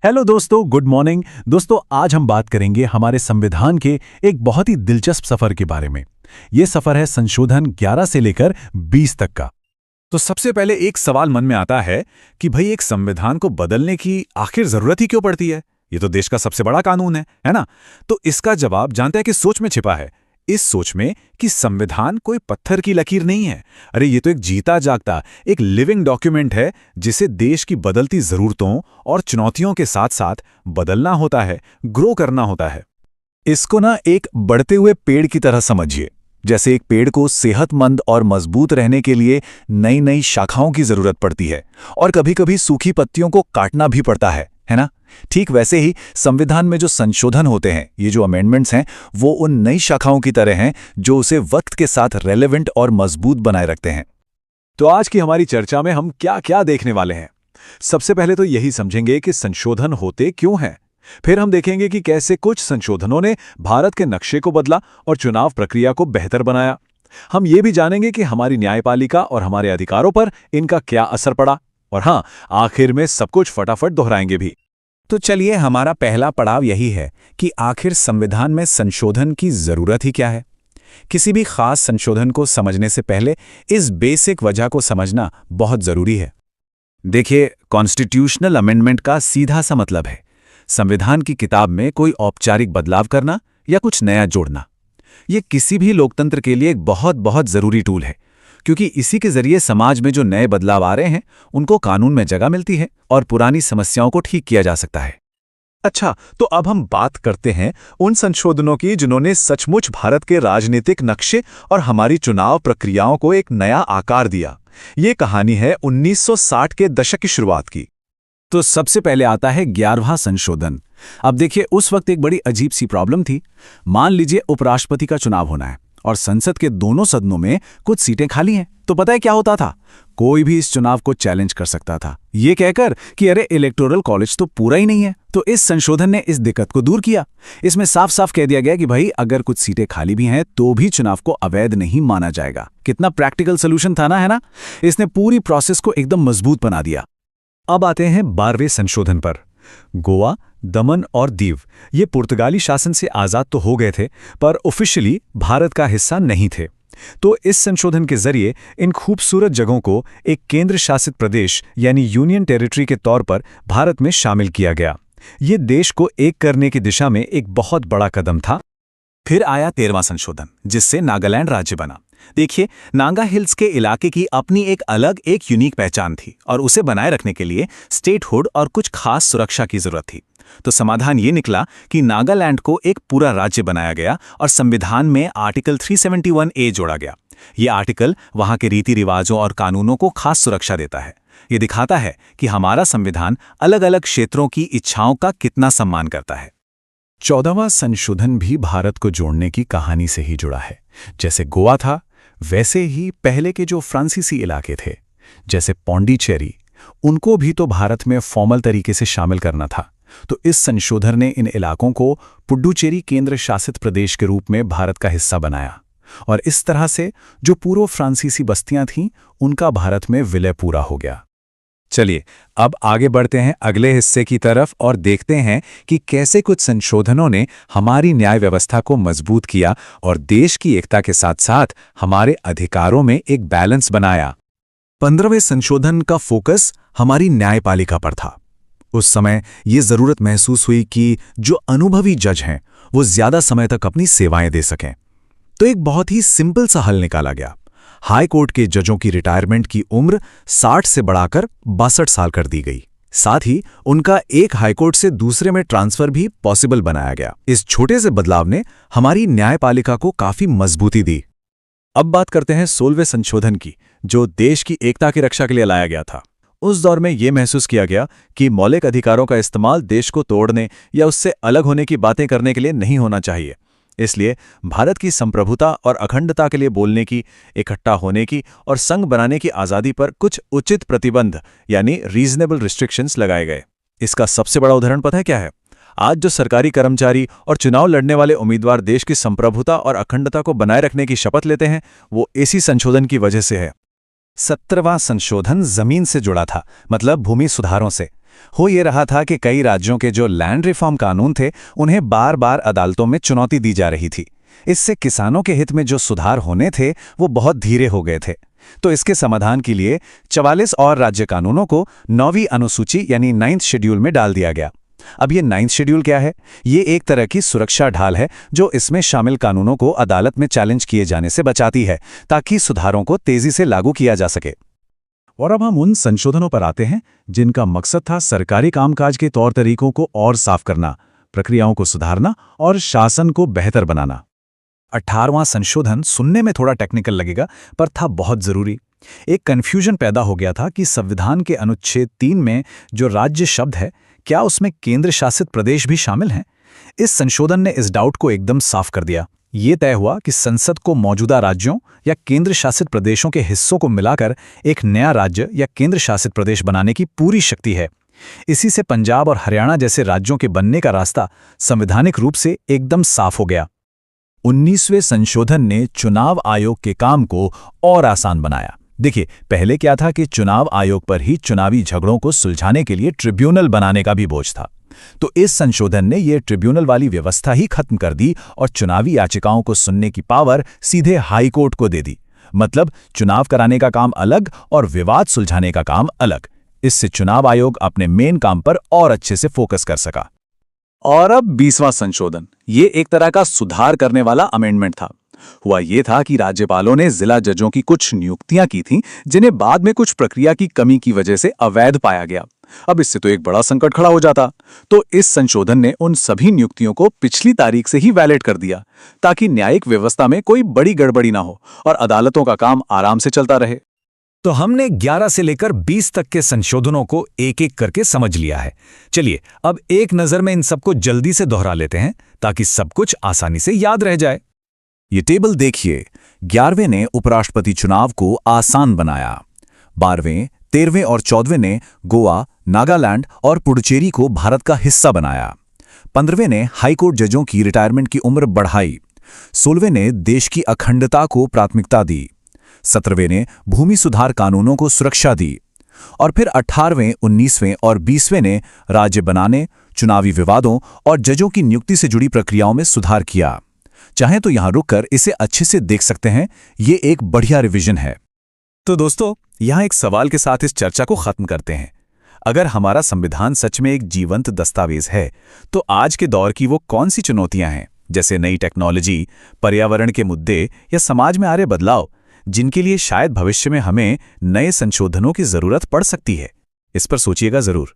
Hello दोस्तों, good morning. दोस्तों, आज हम बात करेंगे हमारे संविधान के एक बहुत ही दिलचस्प सफर के बारे में। ये सफर है संशोधन 11 से लेकर 20 तक का। तो सबसे पहले एक सवाल मन में आता है कि भाई एक संविधान को बदलने की आखिर जरूरत ही क्यों पड़ती है? ये तो देश का सबसे बड़ा कानून है ना? तो इसका जवाब जानते हैं कि सोच में छिपा है। इस सोच में कि संविधान कोई पत्थर की लकीर नहीं है। अरे ये तो एक जीता जागता एक लिविंग डॉक्यूमेंट है जिसे देश की बदलती जरूरतों और चुनौतियों के साथ साथ बदलना होता है, ग्रो करना होता है। इसको ना एक बढ़ते हुए पेड़ की तरह समझिए। जैसे एक पेड़ को सेहतमंद और मजबूत रहने के लिए नई नई शाखाओं की जरूरत पड़ती है और कभी-कभी सूखी पत्तियों को काटना भी पड़ता है ना? ठीक वैसे ही संविधान में जो संशोधन होते हैं, ये जो अमेंडमेंट्स हैं, वो उन नई शाखाओं की तरह हैं जो उसे वक्त के साथ रेलेवेंट और मजबूत बनाए रखते हैं। तो आज की हमारी चर्चा में हम क्या क्या देखने वाले हैं? सबसे पहले तो यही समझेंगे कि संशोधन होते क्यों हैं। फिर हम देखेंगे कि कैसे कुछ संशोधनों ने भारत के नक्शे को बदला और चुनाव प्रक्रिया को बेहतर बनाया। हम ये भी जानेंगे कि हमारी न्यायपालिका और हमारे अधिकारों पर इनका क्या असर पड़ा। और हाँ, आखिर में सब कुछ फटाफट दोहराएंगे भी। तो चलिए, हमारा पहला पड़ाव यही है कि आखिर संविधान में संशोधन की जरूरत ही क्या है। किसी भी खास संशोधन को समझने से पहले इस बेसिक वजह को समझना बहुत जरूरी है। देखिए, कॉन्स्टिट्यूशनल अमेंडमेंट का सीधा सा मतलब है संविधान की किताब में कोई औपचारिक बदलाव करना या कुछ नया जोड़ना। ये किसी भी लोकतंत्र के लिए एक बहुत बहुत जरूरी टूल है, क्योंकि इसी के जरिए समाज में जो नए बदलाव आ रहे हैं उनको कानून में जगह मिलती है और पुरानी समस्याओं को ठीक किया जा सकता है। अच्छा, तो अब हम बात करते हैं उन संशोधनों की जिन्होंने सचमुच भारत के राजनीतिक नक्शे और हमारी चुनाव प्रक्रियाओं को एक नया आकार दिया। ये कहानी है 1960 के दशक की शुरुआत की। तो सबसे पहले आता है 11वां संशोधन। अब देखिए, उस वक्त एक बड़ी अजीब सी प्रॉब्लम थी। मान लीजिए उपराष्ट्रपति का चुनाव होना है और संसद के दोनों सदनों में कुछ सीटें खाली हैं। तो पता है क्या होता था? कोई भी इस चुनाव को चैलेंज कर सकता था, ये कहकर कि अरे इलेक्टोरल कॉलेज तो पूरा ही नहीं है। तो इस संशोधन ने इस दिक्कत को दूर किया। इसमें साफ साफ कह दिया गया कि भाई अगर कुछ सीटें खाली भी हैं तो भी चुनाव को अवैध नहीं माना जाएगा। कितना प्रैक्टिकल सोल्यूशन था ना, है ना? इसने पूरी प्रोसेस को एकदम मजबूत बना दिया। अब आते हैं 12वें संशोधन पर। गोवा, दमन और दीव ये पुर्तगाली शासन से आज़ाद तो हो गए थे, पर ऑफिशियली भारत का हिस्सा नहीं थे। तो इस संशोधन के जरिए इन खूबसूरत जगहों को एक केंद्र शासित प्रदेश यानी यूनियन टेरिटरी के तौर पर भारत में शामिल किया गया। ये देश को एक करने की दिशा में एक बहुत बड़ा कदम था। फिर आया 13वां संशोधन, जिससे नागालैंड राज्य बना। देखिए, नागा हिल्स के इलाके की अपनी एक यूनिक पहचान थी और उसे बनाए रखने के लिए स्टेटहुड और कुछ खास सुरक्षा की जरूरत थी। तो समाधान ये निकला कि नागालैंड को एक पूरा राज्य बनाया गया और संविधान में आर्टिकल 371A जोड़ा गया। ये आर्टिकल वहां के रीति रिवाजों और कानूनों को खास सुरक्षा देता है। ये दिखाता है कि हमारा संविधान अलग अलग क्षेत्रों की इच्छाओं का कितना सम्मान करता है। 14वां संशोधन भी भारत को जोड़ने की कहानी से ही जुड़ा है। जैसे गोवा था, वैसे ही पहले के जो फ्रांसीसी इलाके थे, जैसे पौंडीचेरी, उनको भी तो भारत में फॉर्मल तरीके से शामिल करना था। तो इस संशोधन ने इन इलाकों को पुडुचेरी केंद्र शासित प्रदेश के रूप में भारत का हिस्सा बनाया और इस तरह से जो पूर्व फ्रांसीसी बस्तियां थीं, उनका भारत में विलय पूरा हो गया। चलिए, अब आगे बढ़ते हैं अगले हिस्से की तरफ और देखते हैं कि कैसे कुछ संशोधनों ने हमारी न्याय व्यवस्था को मजबूत किया और देश की एकता के साथ साथ हमारे अधिकारों में एक बैलेंस बनाया। 15वें संशोधन का फोकस हमारी न्यायपालिका पर था। उस समय ये जरूरत महसूस हुई कि जो अनुभवी जज हैं वो ज्यादा समय तक अपनी सेवाएं दे सकें। तो एक बहुत ही सिंपल सा हल निकाला गया। हाई कोर्ट के जजों की रिटायरमेंट की उम्र 60 से बढ़ाकर 62 साल कर दी गई। साथ ही उनका एक हाईकोर्ट से दूसरे में ट्रांसफर भी पॉसिबल बनाया गया। इस छोटे से बदलाव ने हमारी न्यायपालिका को काफी मजबूती दी। अब बात करते हैं 16वें संशोधन की, जो देश की एकता की रक्षा के लिए लाया गया था। उस दौर में यह महसूस किया गया कि मौलिक अधिकारों का इस्तेमाल देश को तोड़ने या उससे अलग होने की बातें करने के लिए नहीं होना चाहिए। इसलिए भारत की संप्रभुता और अखंडता के लिए बोलने की, इकट्ठा होने की और संघ बनाने की आज़ादी पर कुछ उचित प्रतिबंध यानी रीजनेबल रिस्ट्रिक्शंस लगाए गए। इसका सबसे बड़ा उदाहरण पता है क्या है? आज जो सरकारी कर्मचारी और चुनाव लड़ने वाले उम्मीदवार देश की संप्रभुता और अखंडता को बनाए रखने की शपथ लेते हैं, वो इसी संशोधन की वजह से है। 17वां संशोधन जमीन से जुड़ा था, मतलब भूमि सुधारों से। हो ये रहा था कि कई राज्यों के जो लैंड रिफॉर्म कानून थे उन्हें बार बार अदालतों में चुनौती दी जा रही थी। इससे किसानों के हित में जो सुधार होने थे वो बहुत धीरे हो गए थे। तो इसके समाधान के लिए 44 और राज्य कानूनों को 9वीं अनुसूची यानी 9th शेड्यूल में डाल दिया गया। अब ये 9th शेड्यूल क्या है? ये एक तरह की सुरक्षा ढाल है जो इसमें शामिल कानूनों को अदालत में चैलेंज किए जाने से बचाती है, ताकि सुधारों को तेजी से लागू किया जा सके। और अब हम उन संशोधनों पर आते हैं जिनका मकसद था सरकारी कामकाज के तौर तरीकों को और साफ करना, प्रक्रियाओं को सुधारना और शासन को बेहतर बनाना। 18वां संशोधन सुनने में थोड़ा टेक्निकल लगेगा, पर था बहुत जरूरी। एक कन्फ्यूजन पैदा हो गया था कि संविधान के अनुच्छेद 3 में जो राज्य शब्द है, क्या उसमें केंद्र शासित प्रदेश भी शामिल हैं? इस संशोधन ने इस डाउट को एकदम साफ कर दिया। ये तय हुआ कि संसद को मौजूदा राज्यों या केंद्र शासित प्रदेशों के हिस्सों को मिलाकर एक नया राज्य या केंद्र शासित प्रदेश बनाने की पूरी शक्ति है। इसी से पंजाब और हरियाणा जैसे राज्यों के बनने का रास्ता संवैधानिक रूप से एकदम साफ हो गया। 19वें संशोधन ने चुनाव आयोग के काम को और आसान बनाया। देखिए, पहले क्या था कि चुनाव आयोग पर ही चुनावी झगड़ों को सुलझाने के लिए ट्रिब्यूनल बनाने का भी बोझ था। तो इस संशोधन ने ये ट्रिब्यूनल वाली व्यवस्था ही खत्म कर दी और चुनावी याचिकाओं को सुनने की पावर सीधे हाई कोर्ट को दे दी। मतलब चुनाव कराने का काम अलग और विवाद सुलझाने का काम अलग। इससे चुनाव आयोग अपने मेन काम पर और अच्छे से फोकस कर सका। और अब 20वां संशोधन, ये एक तरह का सुधार करने वाला अमेंडमेंट था। हुआ ये था कि राज्यपालों ने जिला जजों की कुछ नियुक्तियां की थीं, जिन्हें बाद में कुछ प्रक्रिया की कमी की वजह से अवैध पाया गया। अब इससे तो एक बड़ा संकट खड़ा हो जाता। तो इस संशोधन ने उन सभी नियुक्तियों को पिछली तारीख से ही वैलिड कर दिया, ताकि न्यायिक व्यवस्था में कोई बड़ी गड़बड़ी ना हो और अदालतों का काम आराम से चलता रहे। तो हमने 11 से लेकर 20 तक के संशोधनों को एक एक करके समझ लिया है। चलिए अब एक नजर में इन सबको जल्दी से दोहरा लेते हैं, ताकि सब कुछ आसानी से याद रह जाए। ये टेबल देखिए। 11वें ने उपराष्ट्रपति चुनाव को आसान बनाया। 12वें, 13वें और 14वें ने गोवा, नागालैंड और पुडुचेरी को भारत का हिस्सा बनाया। 15वें ने हाईकोर्ट जजों की रिटायरमेंट की उम्र बढ़ाई। 16वें ने देश की अखंडता को प्राथमिकता दी। 17वें ने भूमि सुधार कानूनों को सुरक्षा दी। और फिर 18वें, 19वें और 20वें ने राज्य बनाने, चुनावी विवादों और जजों की नियुक्ति से जुड़ी प्रक्रियाओं में सुधार किया। चाहें तो यहां रुककर इसे अच्छे से देख सकते हैं। ये एक बढ़िया रिवीजन है। तो दोस्तों, यहां एक सवाल के साथ इस चर्चा को खत्म करते हैं। अगर हमारा संविधान सच में एक जीवंत दस्तावेज है, तो आज के दौर की वो कौन सी चुनौतियां हैं, जैसे नई टेक्नोलॉजी, पर्यावरण के मुद्दे या समाज में आ रहे बदलाव, जिनके लिए शायद भविष्य में हमें नए संशोधनों की जरूरत पड़ सकती है? इस पर सोचिएगा जरूर।